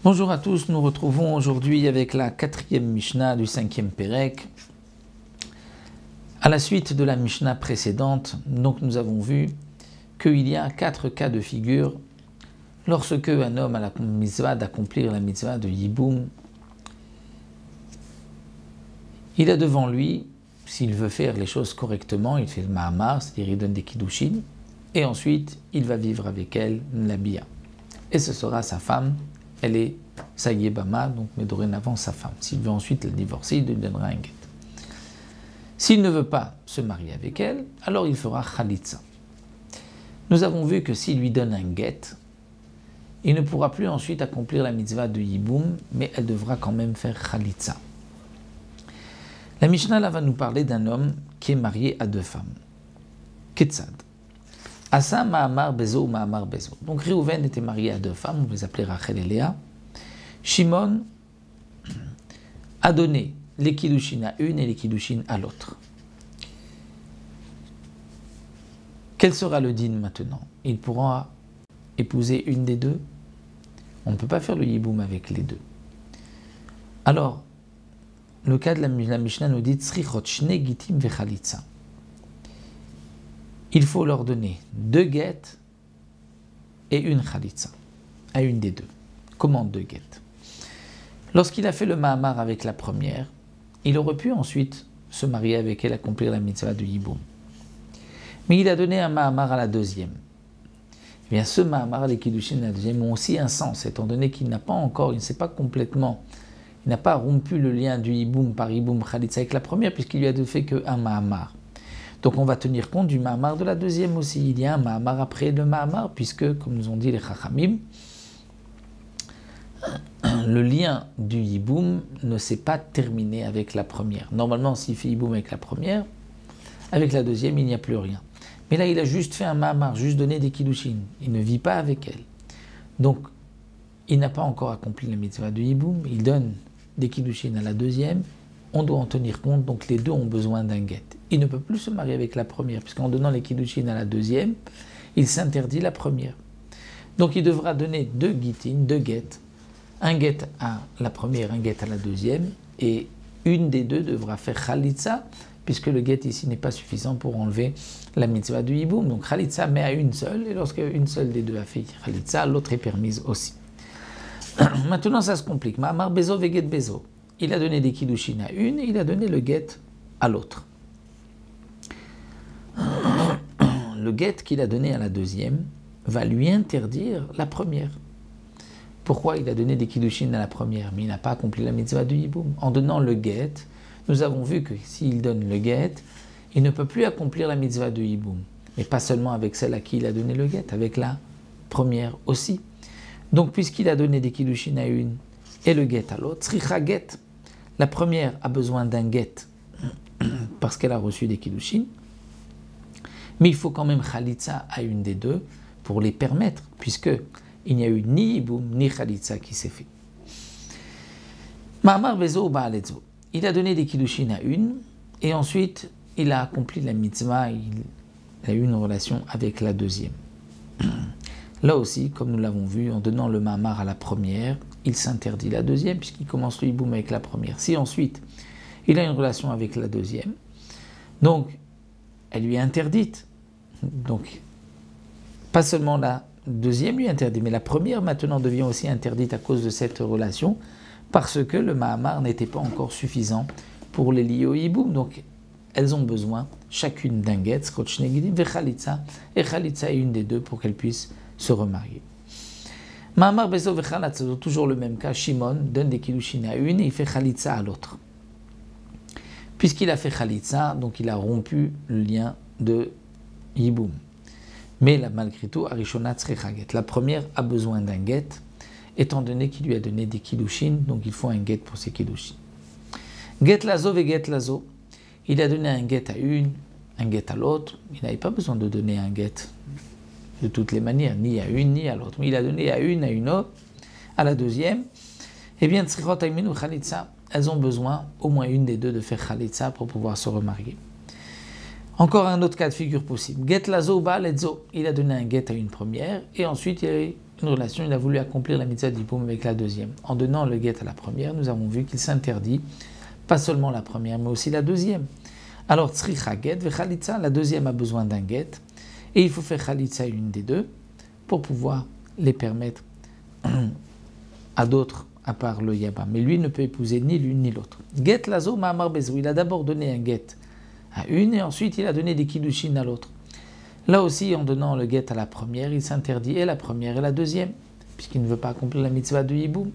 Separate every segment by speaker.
Speaker 1: Bonjour à tous, nous retrouvons aujourd'hui avec la 4e Mishnah du 5e Pérek. À la suite de la Mishnah précédente, donc nous avons vu qu'il y a 4 cas de figure lorsque un homme a la mitzvah d'accomplir la mitzvah de Yiboum. Il a devant lui, s'il veut faire les choses correctement, il fait le Mahamar, c'est-à-dire il donne des Kiddushin, et ensuite il va vivre avec elle la Bia. Et ce sera sa femme. Elle est Sayebama, donc mais dorénavant sa femme. S'il veut ensuite la divorcer, il lui donnera un guet. S'il ne veut pas se marier avec elle, alors il fera Khalitsa. Nous avons vu que s'il lui donne un guet, il ne pourra plus ensuite accomplir la mitzvah de Yiboum, mais elle devra quand même faire Khalitsa. La Mishnah là va nous parler d'un homme qui est marié à 2 femmes. Ketzad. Asa Mahamar Bezo ou Mahamar Bezo. Donc Réhouven était marié à 2 femmes, on les appelait Rachel et Léa. Shimon a donné les Kiddushin à une et les Kiddushin à l'autre. Quel sera le din maintenant? Il pourra épouser une des deux? On ne peut pas faire le Yiboum avec les deux. Alors, le cas de la Mishnah nous dit Tzrichot Shne Gitim Vechalitza. Il faut leur donner 2 guettes et une Khalitsa, à une des deux. Comment 2 guettes? Lorsqu'il a fait le Mahamar avec la première, il aurait pu ensuite se marier avec elle, accomplir la mitzvah de Yiboum. Mais il a donné un Mahamar à la deuxième. Eh bien, ce Mahamar, les Kiddushin à la deuxième, ont aussi un sens, étant donné qu'il n'a pas encore, il ne s'est pas complètement, il n'a pas rompu le lien du Yiboum par Yiboum Khalitsa avec la première, puisqu'il lui a fait qu'un Mahamar. Donc on va tenir compte du Mahamar de la deuxième aussi. Il y a un Mahamar après le Mahamar, puisque, comme nous ont dit les Chachamim, le lien du Yiboum ne s'est pas terminé avec la première. Normalement, s'il fait Yiboum avec la première, avec la deuxième, il n'y a plus rien. Mais là, il a juste fait un Mahamar, juste donné des Kiddushin. Il ne vit pas avec elle. Donc, il n'a pas encore accompli la mitzvah du Yiboum. Il donne des Kiddushin à la deuxième. On doit en tenir compte, donc les deux ont besoin d'un guet. Il ne peut plus se marier avec la première, puisqu'en donnant les Kiddushin à la deuxième, il s'interdit la première. Donc il devra donner 2 gitin, 2 guettes, un guet à la première, un guet à la deuxième, et une des deux devra faire Khalitsa, puisque le guet ici n'est pas suffisant pour enlever la mitzvah du Yiboum. Donc Khalitsa met à une seule, et lorsque une seule des deux a fait Khalitsa, l'autre est permise aussi. Maintenant ça se complique. Mahamar Bezo veget Bezo. Il a donné des Kiddushin à une et il a donné le guet à l'autre. Le guet qu'il a donné à la deuxième va lui interdire la première. Pourquoi il a donné des Kiddushin à la première, mais il n'a pas accompli la mitzvah du Yiboum? En donnant le guet, nous avons vu que s'il donne le guet, il ne peut plus accomplir la mitzvah de Yiboum. Mais pas seulement avec celle à qui il a donné le guet, avec la première aussi. Donc puisqu'il a donné des Kiddushin à une et le guet à l'autre, Tzricha guet. La première a besoin d'un guet parce qu'elle a reçu des Kiddushin, mais il faut quand même Khalitsa à une des deux pour les permettre, puisqu'il n'y a eu ni Yiboum ni Khalitsa qui s'est fait. Mahamar Bezo Baalezo. Il a donné des Kiddushin à une, et ensuite il a accompli la mitzvah, il a eu une relation avec la deuxième. Là aussi, comme nous l'avons vu, en donnant le Mahamar à la première, il s'interdit la deuxième, puisqu'il commence le Yiboum avec la première. Si ensuite, il a une relation avec la deuxième, donc, elle lui est interdite. Donc, pas seulement la deuxième lui est interdite, mais la première maintenant devient aussi interdite à cause de cette relation, parce que le Mahamar n'était pas encore suffisant pour les lier au Yiboum. Donc, elles ont besoin, chacune d'un guet, et Khalitsa est une des deux pour qu'elles puissent se remarier. Mahamar Bezo Vechalatza, toujours le même cas. Shimon donne des Kiddushin à une et il fait Khalitsa à l'autre. Puisqu'il a fait Khalitsa, donc il a rompu le lien de Yiboum. Mais là, malgré tout, Arishona Tzricha Get. La première a besoin d'un guet, étant donné qu'il lui a donné des Kiddushin, donc il faut un guet pour ses Kiddushin. Get Lazo ve Get Lazo. Il a donné un guet à une, un guet à l'autre. Il n'avait pas besoin de donner un guet de toutes les manières, ni à une ni à l'autre. Mais il a donné à une autre, à la deuxième. Eh bien, Tzrichot Aymin ou Khalitsa, elles ont besoin, au moins une des deux, de faire Khalitsa pour pouvoir se remarier. Encore un autre cas de figure possible. Get lazo ba letzo. Il a donné un get à une première et ensuite il y a eu une relation, il a voulu accomplir la mitzvah d'Yiboum avec la deuxième. En donnant le get à la première, nous avons vu qu'il s'interdit pas seulement la première mais aussi la deuxième. Alors tzricha get ve chalitza, la deuxième a besoin d'un get et il faut faire chalitza une des deux pour pouvoir les permettre à d'autres à part le yaba. Mais lui ne peut épouser ni l'une ni l'autre. Get lazo ma'amar bezou. Il a d'abord donné un get à une et ensuite il a donné des kiddushin à l'autre. Là aussi, en donnant le get à la première, il s'interdit et la première et la deuxième, puisqu'il ne veut pas accomplir la mitzvah de Yiboum.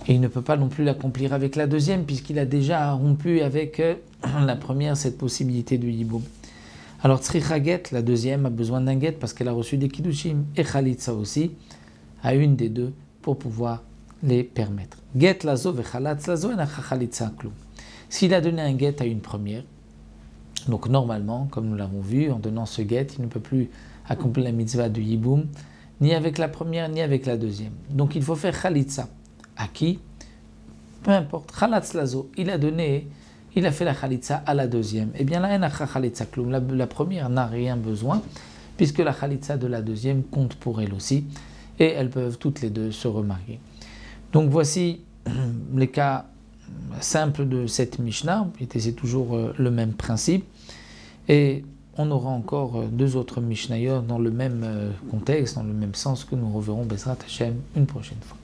Speaker 1: Et il ne peut pas non plus l'accomplir avec la deuxième, puisqu'il a déjà rompu avec la première cette possibilité de Yiboum. Alors tzricha get, la deuxième, a besoin d'un get parce qu'elle a reçu des kiddushim, et chalitza aussi, à une des deux, pour pouvoir les permettre. Get lazo ve chalatz lazo enacha chalitza klum. S'il a donné un get à une première, donc normalement, comme nous l'avons vu, en donnant ce get, il ne peut plus accomplir la mitzvah de Yiboum, ni avec la première, ni avec la deuxième. Donc il faut faire chalitza. À qui? Peu importe. Chalatz lazo, il a fait la chalitza à la deuxième. Eh bien, la enacha chalitza klum, la première n'a rien besoin, puisque la chalitza de la deuxième compte pour elle aussi, et elles peuvent toutes les deux se remarier. Donc voici les cas simples de cette Mishnah, c'est toujours le même principe, et on aura encore deux autres Mishnayot dans le même contexte, dans le même sens que nous reverrons Bezrat Hashem une prochaine fois.